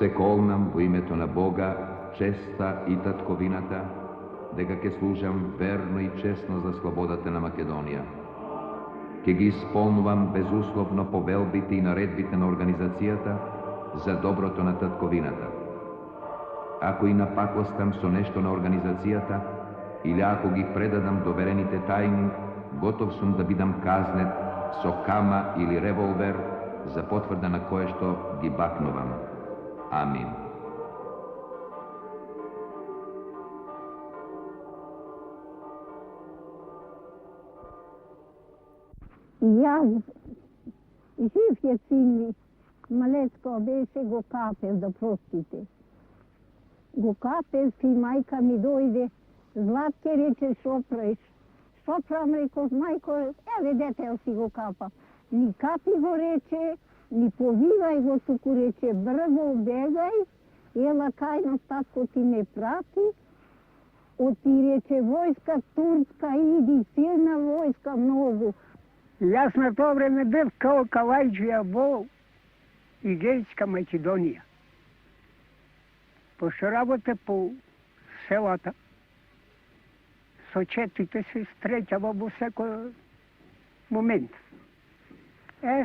Се колнам во името на Бога, честа и татковината, дека ќе служам верно и честно за слободата на Македонија. Ќе ги исполнувам безусловно повелбите и наредбите на организацијата за доброто на татковината. Ако и напакостам со нешто на организацијата, или ако ги предадам доверените тајни, готов сум да бидам казнет со кама или револвер за потврда на кое што ги бакнувам. Амин. Јас, жив е син ми, малецко беше, го капев, да простите. Го капев и мајка ми дојде, Златке рече, шо правиш? Шо правам, реков, мајко, еве дете си го капа. Ни капи го рече, ни повивај го, туку рече, брзо бегај, ела кај на татко ти ме прати, оти рече, војска турска, иди, силна војска, многу. Јас на тоа време бев као Калајджија во Игејска Македонија. Пошто работе по селата, со четите се среќава во секој момент.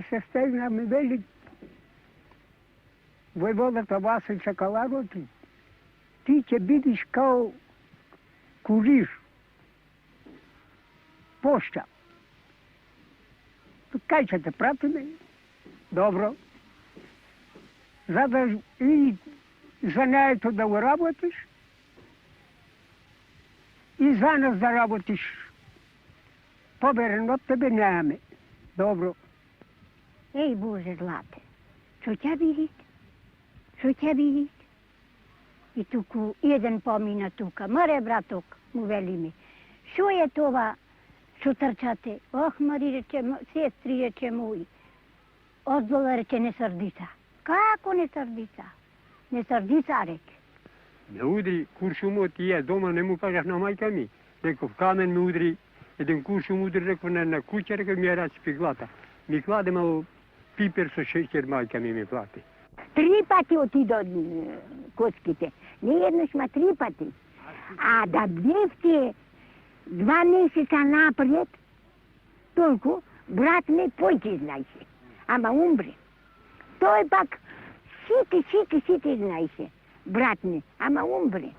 Се стегна ми вели војводата Васил Чакаларов, ти ќе бидиш као курир, пошта. Кај ќе те пратиме? Добро. За да и занаето да го работиш, и за нас да работиш. Поберен од тебе немаме. Добро. Еј, Боже, Злате, што ќе видите? Што ќе видите? И туку еден помина тука. Маре, браток, му вели ми. Шо е това? Што трчате? Ох, Мари, рече, сестри, рече мои. Одзола, рече, не срдица. Како не срдица? Не срдица, рече. Ме удри куршумот и дома не му кажах на мајка ми. Реков, камен ме удри, еден куршум удри, реков, на куќа, реков, ми ја рачпи глата. Ми кладе мало пипер со шеќер, мајка ми плати. 3 пати отидо коцките. Не еднаш, ма 3 пати. А да бевте 2 месеца напред, толку, брат ме појки знаеше. Ама умре. Тој пак сите знаеше. Брат ме, ама умре.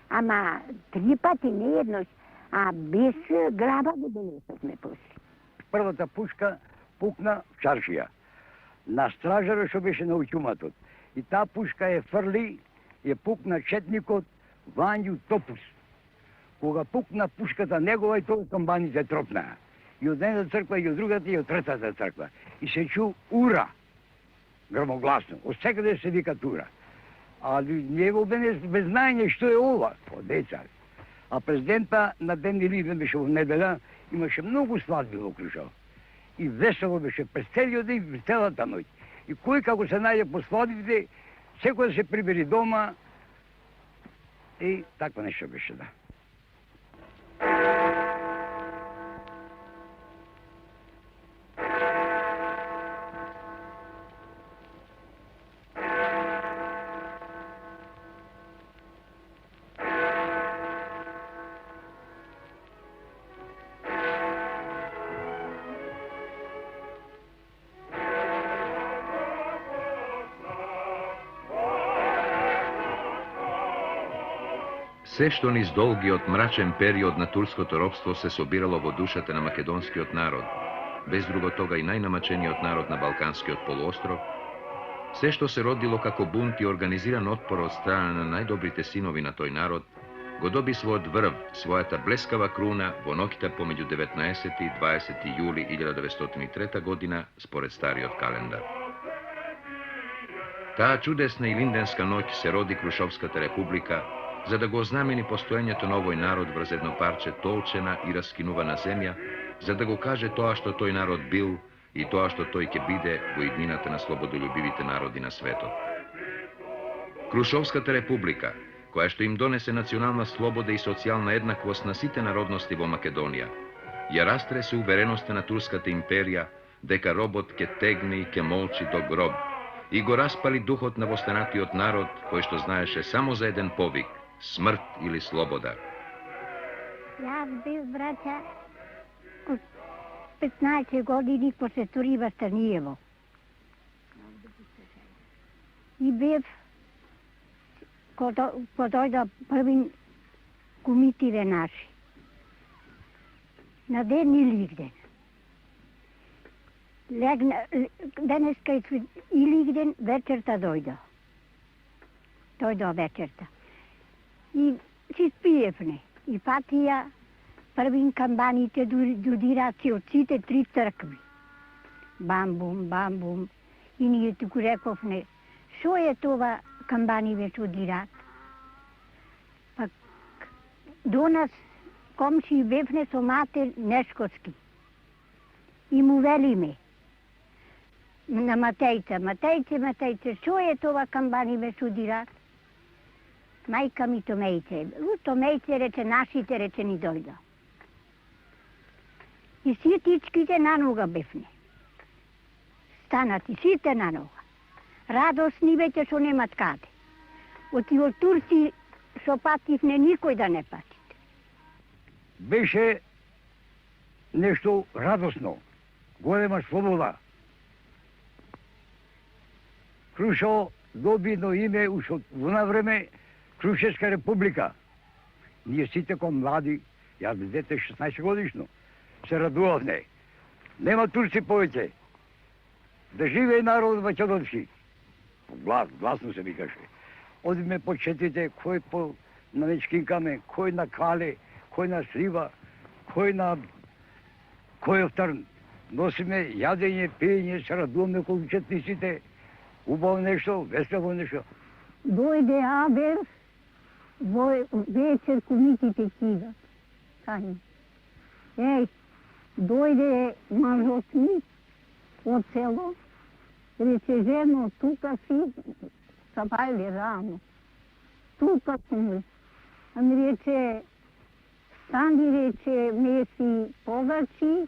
Ама 3 пати не еднош, а без глава го донесохме после. Првата пушка пукна в чаршија. На стражарот што беше на учуматот. И таа пушка е фрли, е пукна четникот Вању Топус. Кога пукна пушката негова и тоа камбаните тропнаа. И од едната црква, и од другата, и од третата црква. И се чу ура, грмогласно. Од секаде се вика тура. А него без знаење што е ова, од деца. А президента на ден Илијден беше во неделя, имаше многу свадби во Крушево. И весело беше през целиот ден, целата ноќ. И кој како се најде по свадбите, секој да се прибери дома. И такво нешто беше, да. Се што низ долгиот мрачен период на турското робство се собирало во душата на македонскиот народ, без друго тога и најнамачениот народ на Балканскиот полуостров, се што се родило како бунт и организиран отпор од страна на најдобрите синови на тој народ, го доби својот врв, својата блескава круна во ноќта помеѓу 19 и 20 јули 1903 година според стариот календар. Таа чудесна и линденска ноќ се роди Крушовската република, за да го ознамени постоењето на овој народ врз едно парче толчена и раскинувана земја, за да го каже тоа што тој народ бил и тоа што тој ќе биде во иднината на слободолюбивите народи на светот. Крушовската република, која што им донесе национална слобода и социјална еднаквост на сите народности во Македонија, ја растресе увереноста на турската империја дека робот ќе тегне и ќе молчи до гроб и го распали духот на востанатиот народ, кој што знаеше само за еден повик – смрт или слобода. Јас бев, браќа, од 15 години по Сеторива Станиево. И бев, кога дојда првин кумитиве наши. На ден и лигден. Денеска и лигден, вечерта дојда. Дојда вечерта. И си спиевне. И патија првин камбаните додираци од сите 3 цркви. Бам-бум, бам-бум. И ние туку рековне, шо е това камбани веќе одират? Пак до нас комши бевне со матер Нешковски. И му велиме на Матејце, шо е това камбани веќе одират? Мајка ми Томејце. Томејце рече, нашите рече ни дојда. И ситичките на нога бевне. Станати, сите на нога. Радосни веќе што немат каде. Од тие турци што пативне никој да не патите. Беше нешто радосно, голема слобода. Крушево доби едно име уште во на време Крушевска република. Ние сите кон млади, јас бе дете 16 годишно, се радувавме. Нема турци повеќе. Да живее народ македонски. Гласно се викаше. Одиме по четите, кој по на Мечкинкаме, кој на Кале, кој на Срива, кој на Којовтар. Носиме јадење, пиење, се радуваме колку четниците. Убаво нешто, весело нешто. Дојде Абер, вечер кумитите кидат. Кај. Дојде мажот ми од село, рече, жено, тука си, сабајле рано. Тука сум. Ами рече, стани, рече, меси погачи,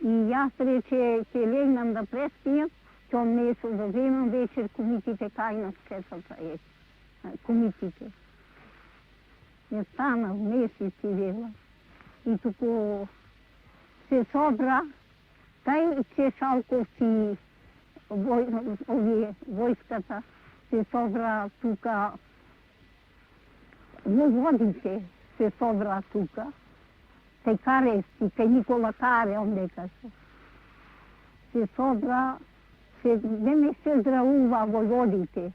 и јас рече, ќе легнам да преспијам, ќе месо да земам вечер кумитите кај нас четата е. Кумитите. Не станав месеци вела. И туку се собра, кај се шалковци, овие војската, се собра тука, војводите се собра тука, кај Каревски, кај Никола Каре, ондека се собра, не ме се здравува војводите.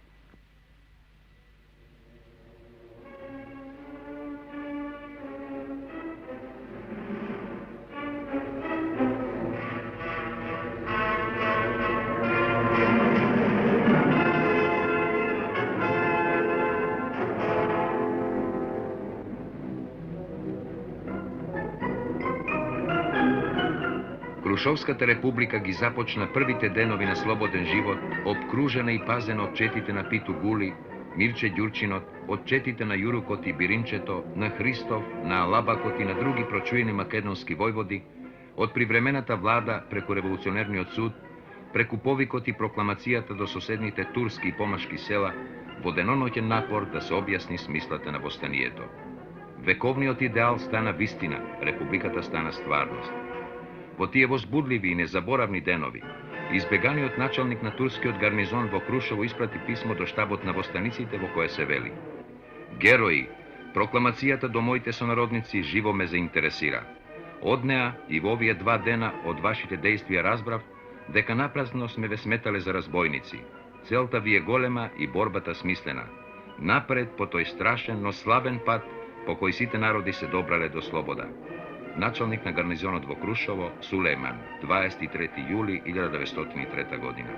Крушовската република ги започна првите денови на слободен живот, обкружена и пазена од четите на Питу Гули, Мирче Ѓурчинот, од четите на Јурукот и Биринчето, на Христов, на Алабакот и на други прочуени македонски војводи, од привремената влада преку револуционерниот суд, преку повикот и прокламацијата до соседните турски и помашки села, во деноноќен напор да се објасни смислата на востанието. Вековниот идеал стана вистина, републиката стана стварност. Во тие возбудливи и незаборавни денови, избеганиот началник на турскиот гарнизон во Крушево испрати писмо до штабот на востаниците во кое се вели: Герои, прокламацијата до моите сонародници живо ме заинтересира. Од неа и во овие 2 дена од вашите дејствија разбрав дека напразно сме ве сметале за разбойници. Целта ви е голема и борбата смислена. Напред по тој страшен, но славен пат по кој сите народи се добрале до слобода. Началник на гарнизонот во Крушево, Сулейман, 23 јули 1903 година.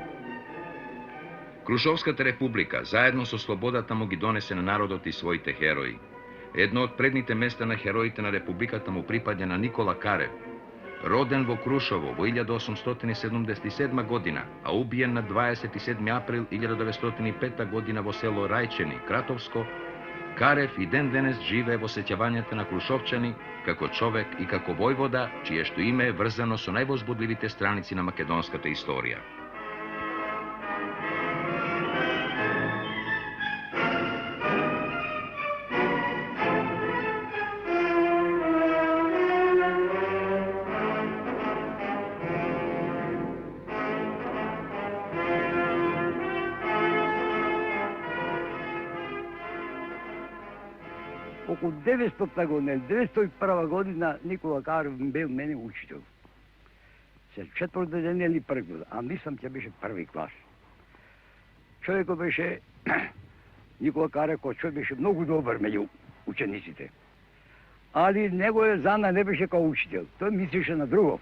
Крушовската република, заедно со слободата му ги донесе на народот и своите херои. Едно од предните места на хероите на републиката му припаѓа на Никола Карев, роден во Крушево во 1877 година, а убиен на 27 април 1905 година во село Рајчени, Кратовско. Карев и ден денес живее во сеќавањата на крушовчани како човек и како војвода, чиешто име е врзано со највозбудливите страници на македонската историја. около 900 година, 901 година Никола Карев бил мене учител. Се четврта ден или први, а мислам, че беше први клас. Човекот беше, Никола Карев, кој човек беше многу добар меѓу учениците. Али неговиот зана не беше као учител, тој мислеше на друго.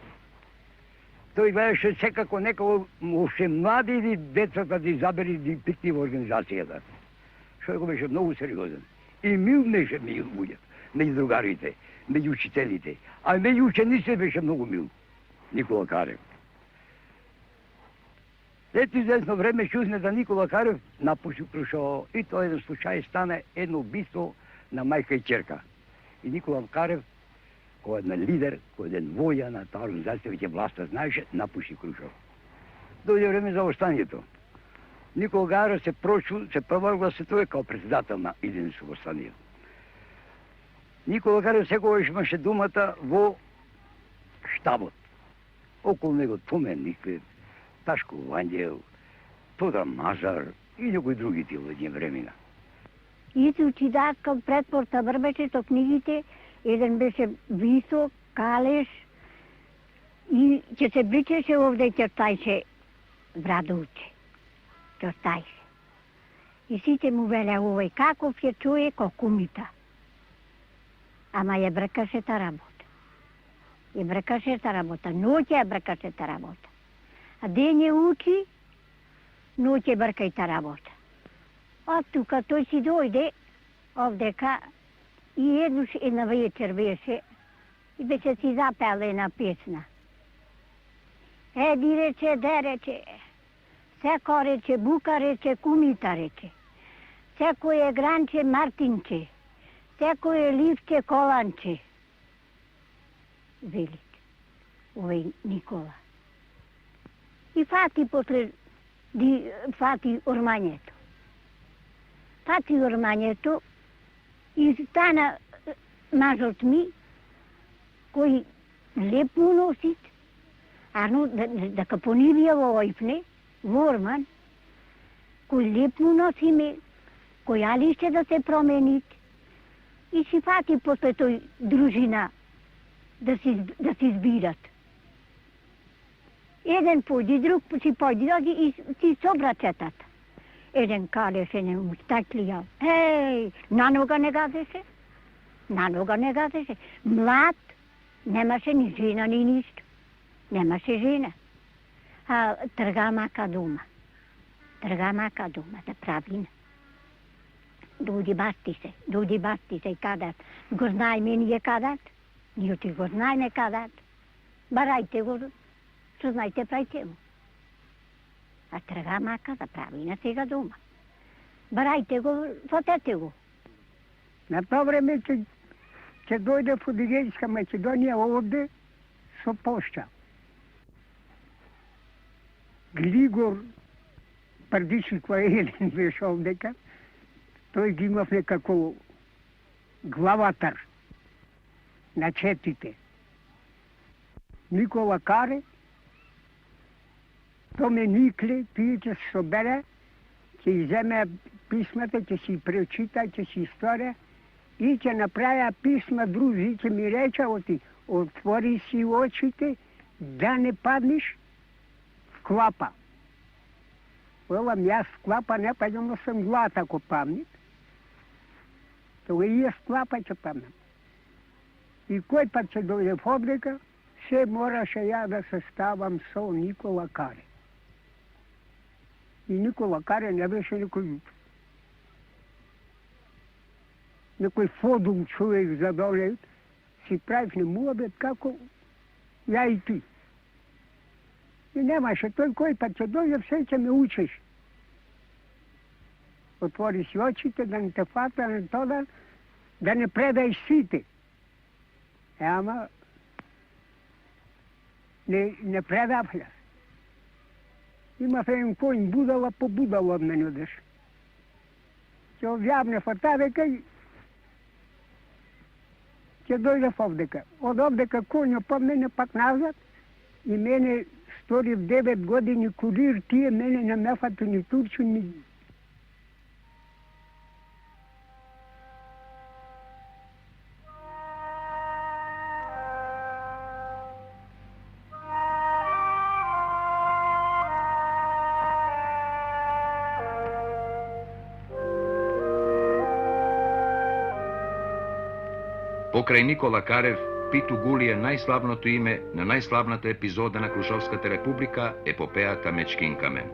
Тој гледаше секако некако уште млади или децата да изабери да пикни во организацијата. Човекот беше многу сериозен. И мил беше меѓу луѓето, меѓу другарите, меѓу учителите. А меѓу учениците беше многу мил. Никола Карев. След известно време чузне да Никола Карев напуши Крушево и тоа еден случај стане едно убиство на мајка и ќерка. И Никола Карев, кој еден лидер, кој еден воја на таа организација, веќе власта знаеше, напуши Крушево. Дојде време за останието. Никола Карев се провозгласи као председател на Иденско востание. Никола Карев секогаш имаше думата во штабот. Околу него Томен Никлев, Ташко Ванđел, Тодор Мазар и некои други тие во времена. Изучи даскал претпорта врбеше со книгите, еден беше висок, калеш и ќе се бличеше овде чертајше брадовче. Чертајше. И сите му велеа овој каков е човек, ко кумита. Ама ја бркаше та работа. Ја бркаше та работа, ноќе ја бркаше та работа. А ден ја учи, ноќе бркај та работа. А тука тој си дојде, овдека, и една вечер беше, и беше си запела една песна. Еди рече, де рече, секо рече, бука рече, кумита рече, секо е гранче, Мартинче, секо е ливче, Коланче. Велик, овој Никола. И фати после, фати ормањето. Фати ормањето и стана мажот ми, кој леп му носит, ано да капонивија во ојпне, во орман, кој леп му носиме, кој алище да се променит, и си фати после тој дружина да си збират. Еден појди, друг си појди, дојди и си собра четата. Еден калеш, еден мустаклија. Еј, на нога не газеше. На нога не газеше. Млад, немаше ни жена, ни ништо. Немаше жена. А трга мака дома. Трга мака дома да правиме. Дојди басти се и кадат. Го знаеме ние кадат. Ние ти го знаеме кадат. Барајте го, што знајте прајте му. А трга мака да прави на сега дома. Барајте го, фотете го. На тоа време ќе дојде во Дигејска Македонија овде со пошта. Глигор Пардиши кој еден беше овдека, тој ги имав некако главатар на четите. Никола Карев, Томе Никле, тие ќе се собере, ќе иземе писмата, ќе си преочита, ќе си историја и ќе направя писма друзи, ќе ми реча отвори си очите, да не паднеш в клапа. Велам, јас в клапа не падам, но сам глад ако памнит. Тога и јас в клапа ќе памнам. И кој пат ќе дојде в Овдека, се мораше ја да се ставам со Никола Карев. И Никола Карев не беше некој фодум човек за доле, си правихме муабет како ја и ти. И немаше тој кој пат ќе дојде, все ќе ме учиш. Отвори си очите, да не те фата на тоа, да не предаеш сите. Ама не предав јас. Имав еден коњ будала по будала од мене одеше. Ќе објавне фатавека и ќе дојдев овдека. Од овдека коњо под мене пак назад и мене стори в 9 години курир, тие мене не ме фату ни турчу ни... Покрај Никола Карев, Питу Гули е најславното име на најславната епизода на Крушовската република, епопејата Мечкин камен.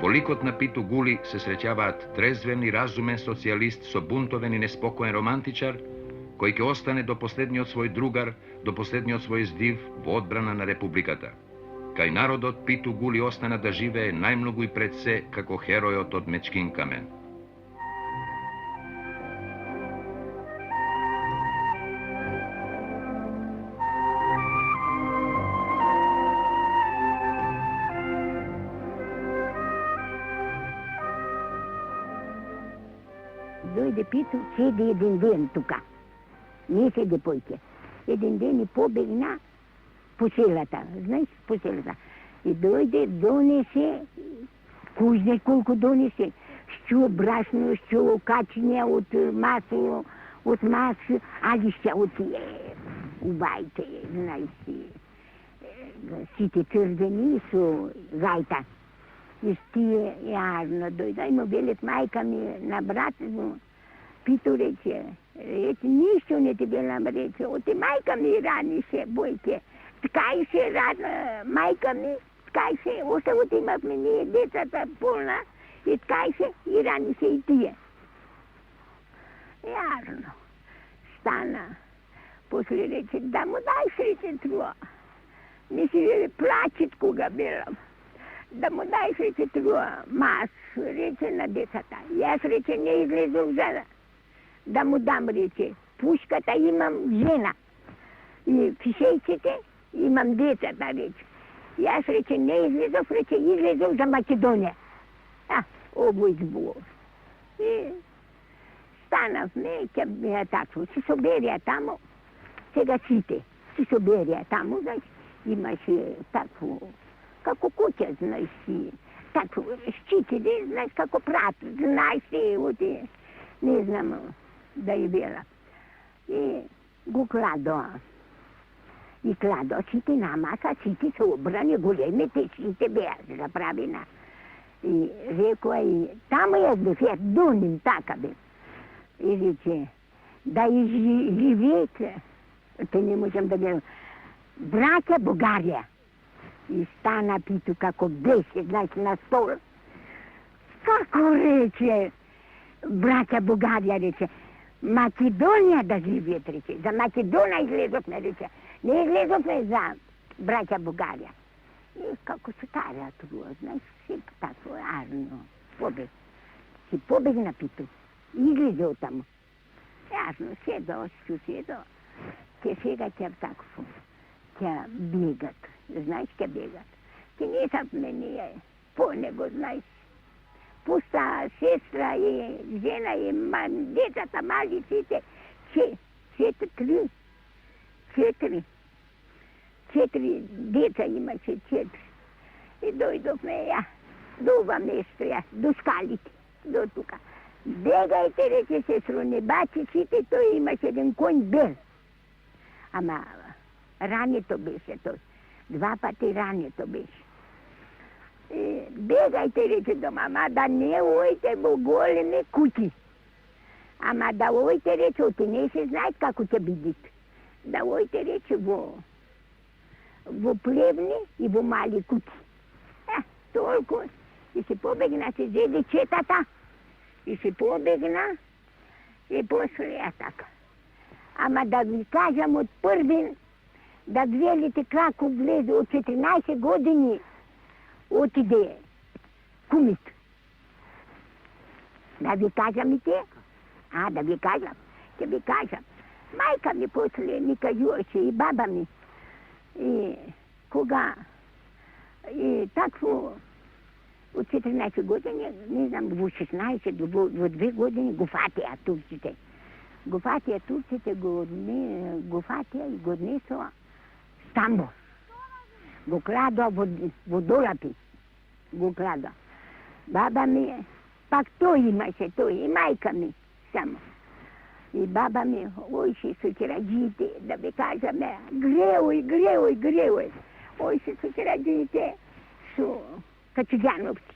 Во ликот на Питу Гули се среќаваат трезвен и разумен социјалист со бунтовен и неспокоен романтичар, кој ќе остане до последниот свој другар, до последниот свој здив во одбрана на републиката. Кај народот Питу Гули остана да живее најмногу и пред се како херојот од Мечкин камен. Дојде Питу, седи един ден тука. Не седи појке. Един ден и побегна по селата, знаеш, по селата. И дојде, донесе, кој знае колку донесе, што брашно, што качиња од масло, али ще од убајте, знаеш си, сите црвени со гајта. И тие јарно дојда и му велет мајка ми на брат му. Питу рече, ништо не ти велам, рече, оти мајка ми ранише, бојке. Ткајше мајка ми, ткајше, оставот имавме ние децата полна, и ткајше и ранише и тие. Јарно. Стана. После рече, да му дајш, рече, труа. Не си плачет кога белам. Да му дајш, рече, труа мас, рече, на децата. Јас, рече, не излезох за да му дам, рече. Пушката имам жена. И фишејците имам децата, рече. Јас, рече, не излезох, рече, излезох за Македонија. Овој збор. И станавме, ќе беа такво. Се соберија тамо, сега сите. Се соберија тамо, знаеш, имаше такво, како куќа, знаеш си, такво, щитите, знаеш, како прат, знаеш си, оти, не знам, да е била. И го кладо. И кладо сите на маса, сите се обрани, големите сите беа заправена. И рекоа и тамо јас бев, јас доним така бе. И рече, да изживеете, те не можам да гледам, браќа Бугарија. И стана Питу како беше, знаеш, на стол. Како рече, браќа Бугарија, рече, Македонија да живеет, рече, за Македонија излезохме, рече, не излезохме за браќа Бугарија. И како се тара труа, знаеш, си тако, арно, побег. Си побегна Питу, излезе од таму. Арно, седо, ке сега ќе такво, ќе бегат, знаеш, ќе бегат. Ке не сам мене, по него, знаеш, пуста сестра и жена и децата мали сите, четири деца имаше, 4. И дојдовме ја, до ова место ја, до скалите, до тука. Бегајте, рече сестро, не бачиците, тој имаше еден конј бел. Ама рането беше тој, 2 пати рането беше. И бегајте, рече до мама, да не ојте во големи куќи. Ама да ојте, рече, оти не се знаат како ќе бидите. Да ојте, рече, во плевни и во мали куќи. Толку. И се побегна, се зеде четата. И се побегна. И после ја така. Ама да ви кажам од првин, да велите како влезе од 14 години отиде кумит. Да ви кажам и те? Да ви кажам. Ќе ви кажам. Мајка ми после ми кажуваше и баба ми. И кога и такво од 14 години, не знам, во 16, во 2 години го фатија турците. Го фатија турците, го фатија и го однесоа Стамбул. Го кладоа во долапи. Го кладоа. Баба ми, пак тој имаше, и мајка ми само. И баба ми, ојше со чираџиите, да ви кажаме, греој. Ојше со чираџиите, со Качуѓановци.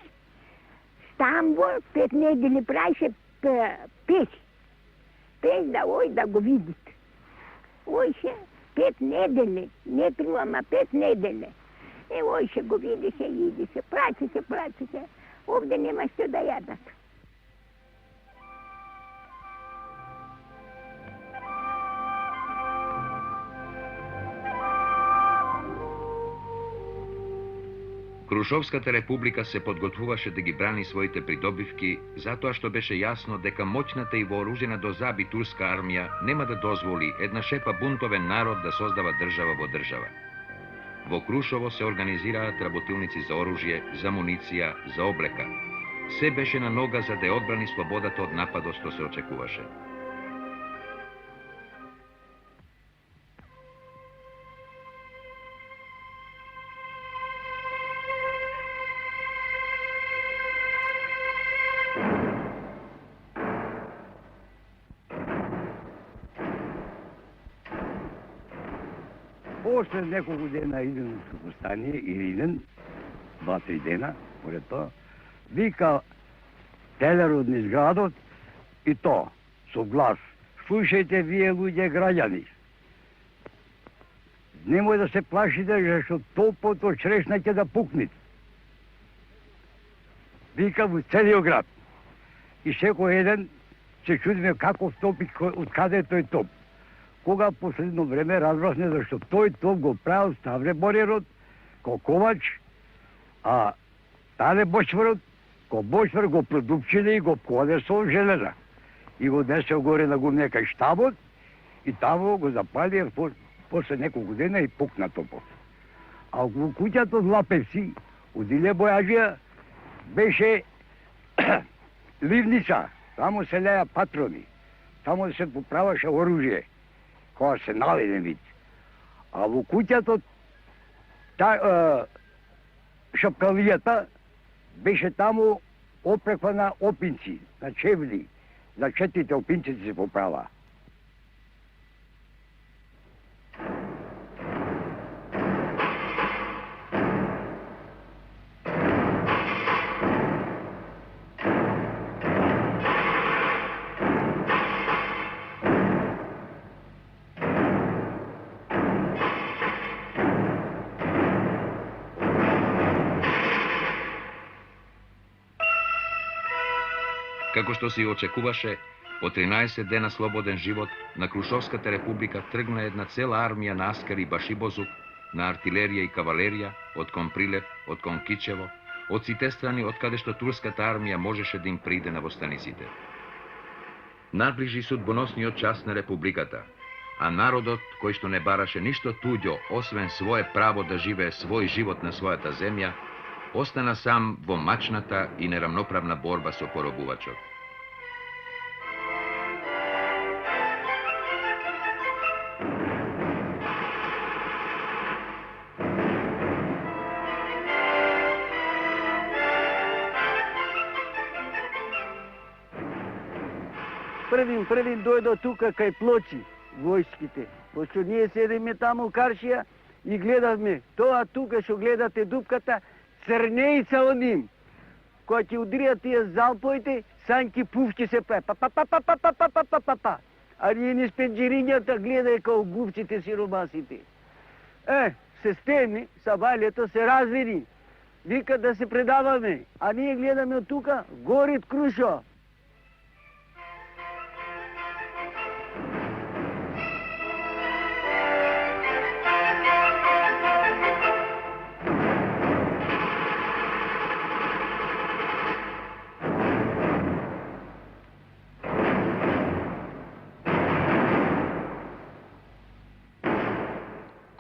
Стамбул 5 недели праише пеш. Пеш да ој да го видите. Още 5 недели, не 3, ама 5 недели. Още го видише и идише, прачеше. Овде нема що да ядат. Крушовската република се подготвуваше да ги брани своите придобивки, затоа што беше јасно дека моќната и вооружена до заби турска армија нема да дозволи една шепа бунтовен народ да создава држава во држава. Во Крушово се организираат работилници за оружје, за муниција, за облека. Се беше на нога за да ја одбрани слободата од нападот што се очекуваше. После неколку дена иден у супостание, или иден, 2-3 дена, поред тоа, вика телерот низ градот и то, со глас, слушајте вие луѓе граѓани, немој да се плашите, зашто топото чрешна ќе да пукне. Вика во целиот град. И секој еден се чудиме каков топ и од каде е тој топ. Кога последно време разбрахме зашто тој топ го правил Ставре Борерот, ко Ковач, а Тале Бочварот, ко Бочвар го продупчиле и го коде со железа. И го десел горе на гумне кај штабот и таму го запали после неколку дена и пукна топот. А во куќата од Лапевци, од Иле Бојаджија, беше ливница, таму се леја патрони, таму се поправаше оружје, која се наледен вид. А во куќата шапкалијата беше таму опреквана опинци, на чевли, на 4 опинците се поправа. Како што се и очекуваше, по 13 дена слободен живот, на Крушовската република тргна една цела армија на аскари Башибозук, на артилерија и кавалерија, од кон Прилеп, од кон Кичево, од сите страни од каде што турската армија можеше да им приде на востаниците. Наближи судбоносниот час на републиката, а народот, кој што не бараше ништо туѓо, освен свое право да живее свој живот на својата земја, остана сам во мачната и неравноправна борба со поробувачот. Првин дојдо тука кај Плочи, војските. Пошто ние седиме таму у Каршија и гледавме тоа тука што гледате дупката, црнејца од ним. Кога ќе удријат тие залпоите, санки пуфки се прави. Па. А ние низ пенџерињата гледај као гувците сиромасите. Се стемни, сабалето се развини. Вика да се предаваме, а ние гледаме од тука, горит Крушо.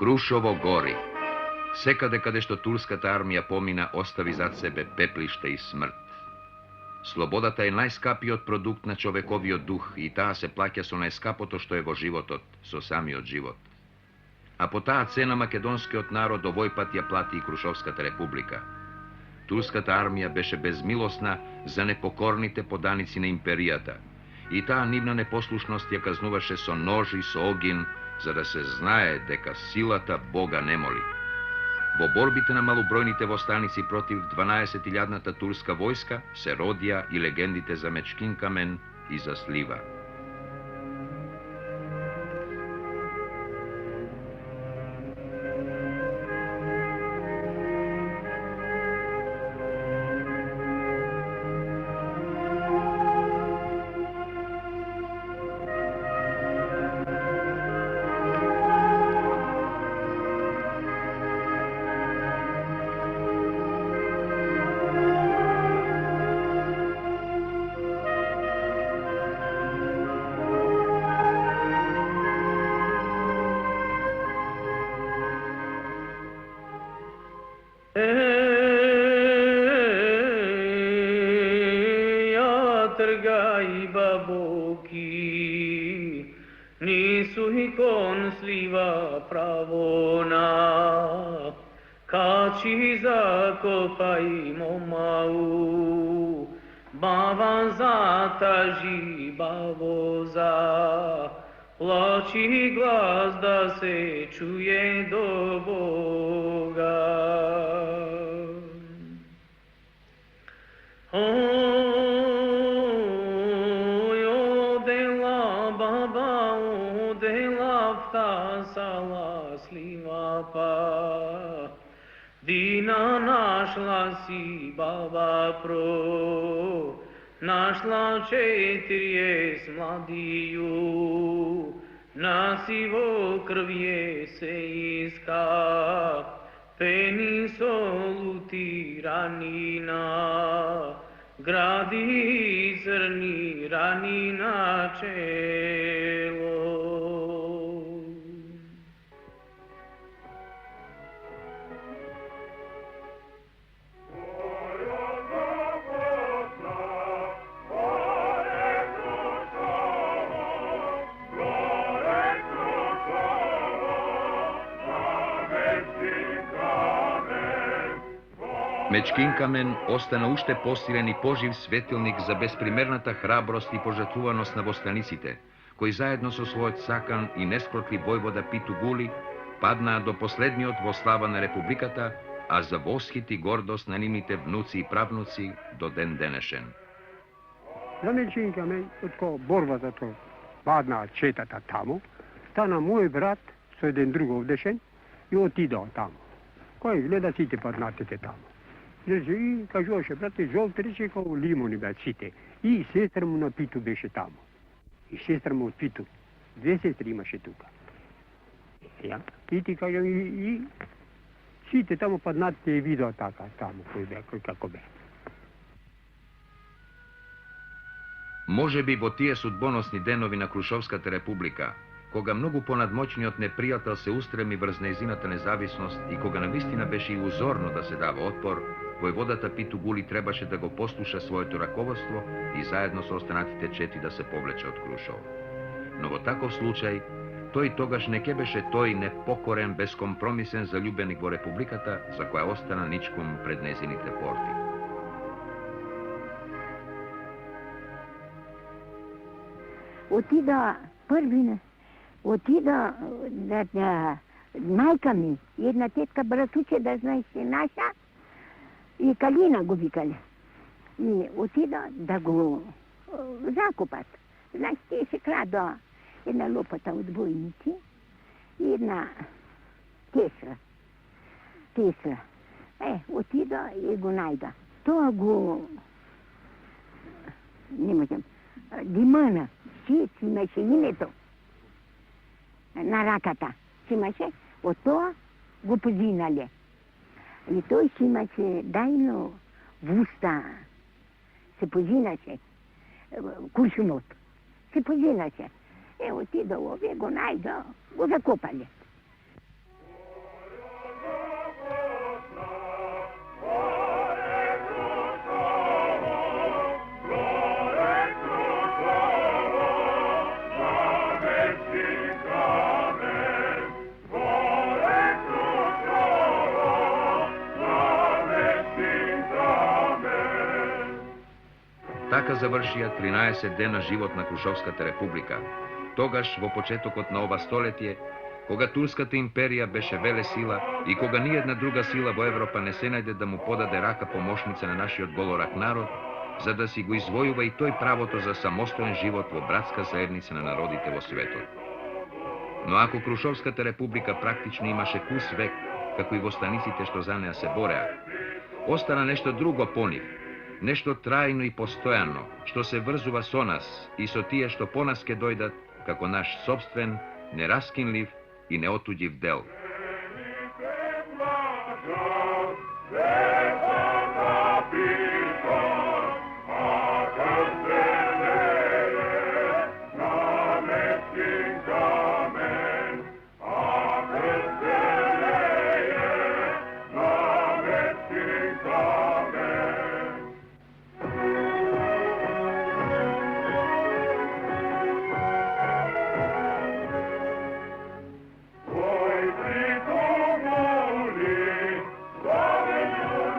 Крушово гори. Секаде каде што турската армија помина, остави зад себе пеплиште и смрт. Слободата е најскапиот продукт на човековиот дух и таа се плаќа со најскапото што е во животот, со самиот живот. А по таа цена македонскиот народ овој пат ја плати и Крушовската република. Турската армија беше безмилосна за непокорните поданици на империјата и таа нивна непослушност ја казнуваше со ножи, со огин, за да се знае дека силата Бога не моли. Во борбите на малобројните востаници против 12.000-та турска војска се родија и легендите за Мечкин камен и за Слива. Trgai baboki, nisu ikon sliva pravona, kači zakopajmo mau, bavan zataži bavoza, plači glas da se čuje do Boga. Dina našla si baba pro, našla 40 mladiju, na sivo krvje se iska, peni soluti ranina, gradi crni ranina čelo. Mečkin kamen остана уште посилен и пожив светилник за безпримерната храброст и пожртвуваност на востаниците, кои заедно со својот сакан и нескротлив војвода Питу Гули паднаа до последниот во слава на републиката, а за восхит и гордост на нивните внуци и правнуци до ден денешен. За Мечkin kamen, отко борбата то падна четата таму, стана мој брат со еден друг овдешен и отидоа таму. Кој гледа сите паднатите таму. И кажуваше, брате, жолте рече како лимони беа сите. И сестра му на Питу беше таму. И сестра му од Питу. 2 сестри имаше тука. И ти кажам, и сите таму паднатите и видео така, таму, кој беа, кој како беа. Може би во тие судбоносни денови на Крушовската република, кога многу понадмоćниот непријател се устреми врз нејзината независност и кога навистина беше и узорно да се дава отпор, војводата Питу Гули требаше да го послуша своето раководство и заедно со останатите 4 да се повлече од Крушово. Но во таков случај, тој тогаш не ке беше тој непокорен, безкомпромисен заљубеник во републиката, за која остана ничком пред нејзините порти. Отида првина. Отида майка ми, една тетка братуче, да знаеш се наша, и Калина го викале. И отида да го закопат. Знаеш, те се крадоа една лопата од војници и една тесла. Отида и го најда. Тоа го... не можам... Димана, си имаше името на раката. Си имаше, од тоа го позинале. И тој си имаше дајно в уста. Се позинаше. Куршумот. Се позинаше. Отида овие, го најда, го закопале. Така завршија 13 дена живот на Крушовската република. Тогаш, во почетокот на ова столетие, кога Турската империја беше велесила и кога ниједна друга сила во Европа не се најде да му подаде рака помошница на нашиот голорак народ, за да си го извојува и тој правото за самостоен живот во братска заедница на народите во светот. Но ако Крушовската република практично имаше кус век, како и востаниците што за неа се бореа, остана нешто друго по нив, нешто трајно и постојано, што се врзува со нас и со тие што по нас ке дојдат, како наш собствен, нераскинлив и неотуѓив дел. Amen.